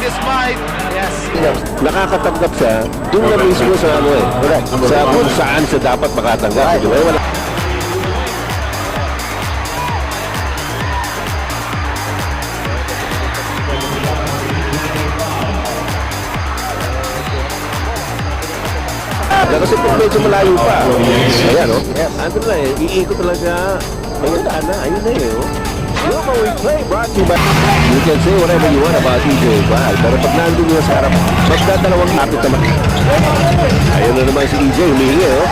is mine. Yes. Nakakatanggap siya, doon na mismo sa ano eh. Correct. Sa kung saan siya dapat makatanggap. Di ba? Wala. Kasi kung medyo malayo pa. Ayan, no? Ano na eh, iikot talaga. Ayun na, ayun na eh, oh. Look how we play, brought to you by... You can say whatever you want about EJ Val, pero pag nandun niya sa harap, magdadalawang kapit naman. Ayun na naman si EJ, humihingi, oh.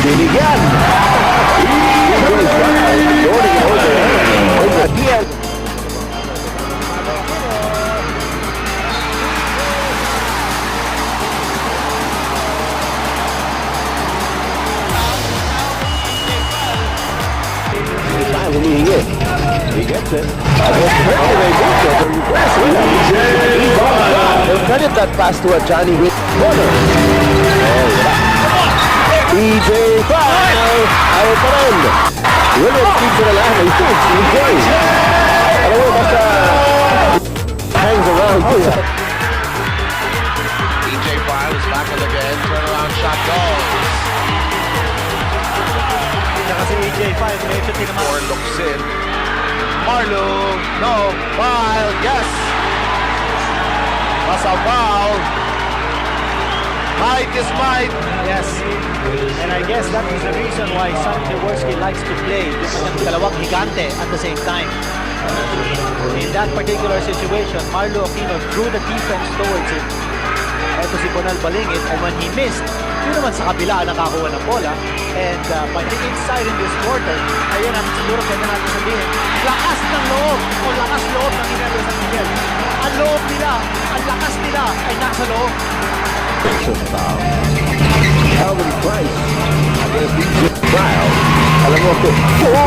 Binigyan! EJ Val, going over here. Humihingi. He gets it. They'll credit that pass to a Johnny with corner. EJ Val. Ayaw pa rin. Williams keeps it alive. He thinks EJ. Alam mo, basta hangs around. EJ Val is back in again. Turnaround shot goes. Kasi EJ Val, medyo tinamaan. Or looks in. Marlo, no, Val, yes. Pasa Val. Height is might. Yes. And I guess that is the reason why Sonny Jaworski likes to play yung kanyang dalawang higante at the same time. In that particular situation, Marlo Aquino drew the defense towards him. Ito si Bonal Balingit, and when he missed, yun naman sa kabila nakakuha ng bola. And by the inside in this quarter, ayun ang siguro pwede natin sabihin, lakas ng loob o lakas loob ng Ineros San Miguel. Ang loob nila, ang lakas nila ay nasa loob. Calvin Price against EJ Val. Alam mo,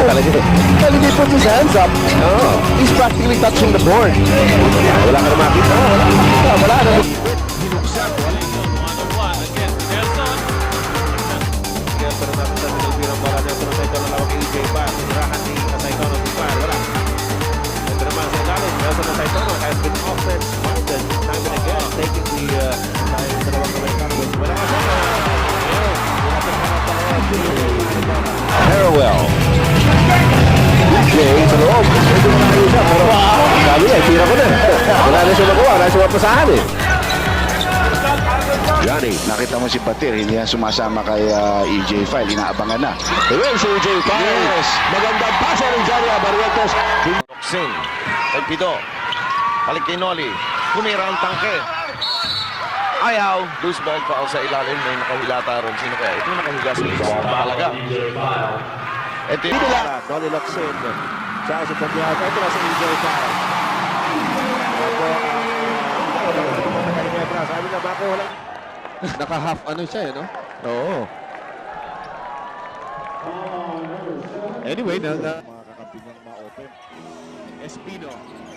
talaga eh. Well, he put his hands up. Oh, he's practically touching the board. Wala ka na makita. Wala na. Has been offense-minded time and again, taking the Harrowell. EJ sa loob. Sabi niya, tira ko na. Wala na siya nakuha. Wala siya mapasahan eh. Johnny, nakita mo si Batir, hindi na sumasama kay EJ Val, inaabangan na. Ayun si EJ Val. Yes. Magandang pasa ng Johnny Abarrientos. Sin. Pido. Balik kay Noli. Kumira ang tangke. Ayaw. Loose ball foul sa ilalim. May nakahilata ron. Sino kaya? Ito nakahiga sa isa. Nakalaga. Ito yung... Noli looks in. Siya sa Santiago. Ito na si EJ Val. Sabi na bako walang... Naka-half ano siya eh, no? Oo. Anyway, mga kakampi niyang ma-open. Espino,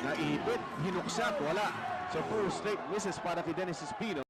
naipit, hinuksak, wala. So first straight misses para kay Dennis Espino.